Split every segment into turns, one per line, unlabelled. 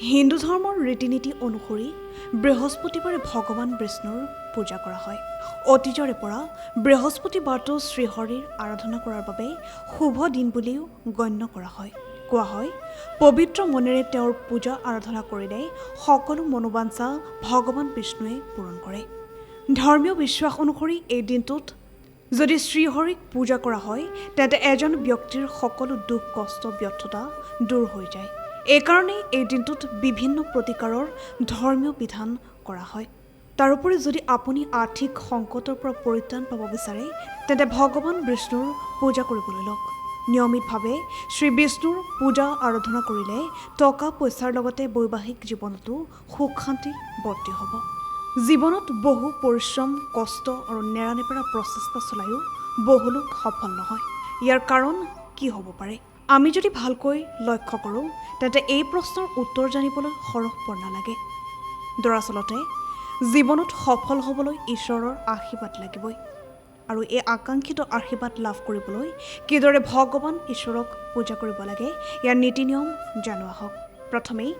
হিন্দু ধৰ্মৰ ৰীতি নীতি অনুসৰি বৃহস্পতিবাৰে ভগৱান বিষ্ণুৰ পূজা কৰা হয়। অতীজৰে পৰা বৃহস্পতিবাৰটো শ্ৰীহৰিৰ আৰাধনা কৰাৰ বাবে শুভ দিন বুলিও গণ্য কৰা হয়। কোৱা হয়, পবিত্ৰ মনেৰে তেওঁৰ পূজা আৰাধনা কৰিলে সকলো মনোবাঞ্ছা ভগৱান বিষ্ণুৱে পূৰণ কৰে। ধৰ্মীয় বিশ্বাস অনুসৰি এই দিনটোত যদি শ্ৰীহৰিক পূজা কৰা হয় তেন্তে এজন ব্যক্তিৰ সকলো দুখ কষ্ট ব্যৰ্থতা দূৰ হৈ যায়। এইকাৰণে এই দিনটোত বিভিন্ন প্ৰতিকাৰৰ ধৰ্মীয় বিধান কৰা হয়। তাৰোপৰি যদি আপুনি আৰ্থিক সংকটৰ পৰা পৰিত্ৰাণ পাব বিচাৰে তেন্তে ভগৱান বিষ্ণুৰ পূজা কৰিবলৈ লওক। নিয়মিতভাৱে শ্ৰী বিষ্ণুৰ পূজা আৰাধনা কৰিলে টকা পইচাৰ লগতে বৈবাহিক জীৱনতো সুখ শান্তি বৰ্তি হ'ব। জীৱনত বহু পৰিশ্ৰম কষ্ট আৰু নেৰানেপেৰা প্ৰচেষ্টা চলায়ো বহু লোক সফল নহয়। ইয়াৰ কাৰণ কি হ'ব পাৰে? আমি যদি ভালকৈ লক্ষ্য কৰোঁ তেন্তে এই প্ৰশ্নৰ উত্তৰ জানিবলৈ সৰহ পৰ নালাগে। দৰাচলতে জীৱনত সফল হ'বলৈ ঈশ্বৰৰ আশীৰ্বাদ লাগিবই। আৰু এই আকাংক্ষিত আশীৰ্বাদ লাভ কৰিবলৈ কিদৰে ভগৱান ঈশ্বৰক পূজা কৰিব লাগে ইয়াৰ নীতি নিয়ম জনোৱা হওক। প্ৰথমেই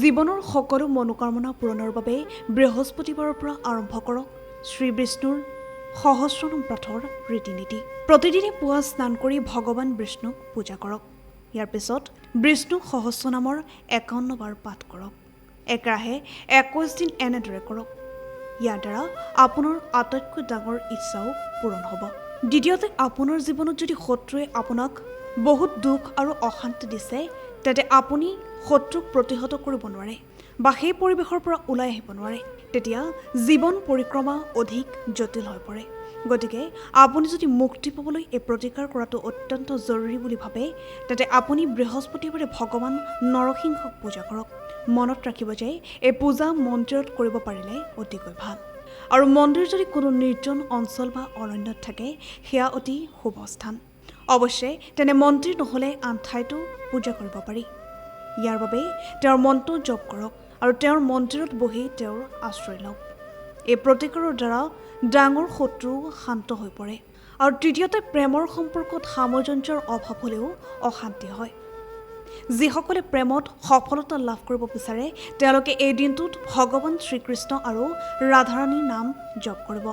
জীৱনৰ সকলো মনোকামনা পূৰণৰ বাবে বৃহস্পতিবাৰৰ পৰা আৰম্ভ কৰক শ্ৰী বিষ্ণুৰ সহস্ৰনাম পাঠৰ ৰীতি নীতি। প্ৰতিদিনে পুৱা স্নান কৰি ভগৱান বিষ্ণুক পূজা কৰক। ইয়াৰ পিছত বিষ্ণু সহস্ৰনামৰ 51 বাৰ পাঠ কৰক। একেৰাহে 21 দিন এনেদৰে কৰক। ইয়াৰ দ্বাৰা আপোনাৰ আটাইতকৈ ডাঙৰ ইচ্ছাও পূৰণ হ'ব। দ্বিতীয়তে, আপোনাৰ জীৱনত যদি শত্ৰুৱে আপোনাক বহুত দুখ আৰু অশান্তি দিছে তেন্তে আপুনি শত্ৰুক প্ৰতিহত কৰিব নোৱাৰে বা সেই পৰিৱেশৰ পৰা ওলাই আহিব নোৱাৰে। তেতিয়া জীৱন পৰিক্ৰমা অধিক জটিল হৈ পৰে। গতিকে আপুনি যদি মুক্তি পাবলৈ এই প্ৰতিকাৰ কৰাটো অত্যন্ত জৰুৰী বুলি ভাবে তেন্তে আপুনি বৃহস্পতিবাৰে ভগৱান নৰসিংহক পূজা কৰক। মনত ৰাখিব যে এই পূজা মন্দিৰত কৰিব পাৰিলে অতিকৈ ভাল। আৰু মন্দিৰ যদি কোনো নিৰ্জন অঞ্চল বা অৰণ্যত থাকে সেয়া অতি শুভ স্থান। অৱশ্যে তেনে মন্দিৰ নহ'লে আন ঠাইতো পূজা কৰিব পাৰি। ইয়াৰ বাবে তেওঁৰ মন্ত্ৰ জপ কৰক আৰু তেওঁৰ মন্দিৰত বহি তেওঁৰ আশ্ৰয় লওক। এই প্ৰতিকাৰৰ দ্বাৰা ডাঙৰ শত্ৰু শান্ত হৈ পৰে। আৰু তৃতীয়তে, প্ৰেমৰ সম্পৰ্কত সামঞ্জস্যৰ অভাৱ হ'লেও অশান্তি হয়। যিসকলে প্ৰেমত সফলতা লাভ কৰিব বিচাৰে তেওঁলোকে এই দিনটোত ভগৱান শ্ৰীকৃষ্ণ আৰু ৰাধাৰাণীৰ নাম জপ কৰিব।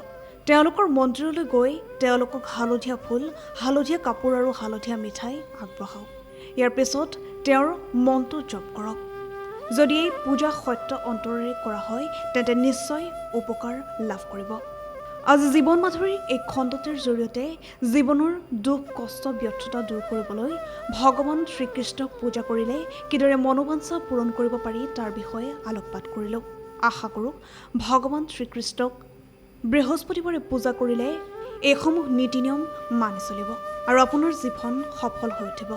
তেওঁলোকৰ মন্দিৰলৈ গৈ তেওঁলোকক হালধীয়া ফুল হালধীয়া কাপোৰ আৰু হালধীয়া মিঠাই আগবঢ়াওক। ইয়াৰ পিছত তেওঁৰ মন্ত্ৰ জপ কৰক। যদি এই পূজা সত্য অন্তৰেৰে কৰা হয় তেন্তে নিশ্চয় উপকাৰ লাভ কৰিব। আজি জীৱন মাধুৰীৰ এই খণ্ডটিৰ জৰিয়তে জীৱনৰ দুখ কষ্ট ব্যৰ্থতা দূৰ কৰিবলৈ ভগৱান শ্ৰীকৃষ্ণক পূজা কৰিলে কিদৰে মনোবাঞ্ছা পূৰণ কৰিব পাৰি তাৰ বিষয়ে আলোকপাত কৰিলোঁ। আশা কৰোঁ ভগৱান শ্ৰীকৃষ্ণক বৃহস্পতিবাৰে পূজা কৰিলে এইসমূহ নীতি নিয়ম মানি চলিব আৰু আপোনাৰ জীৱন সফল হৈ উঠিব।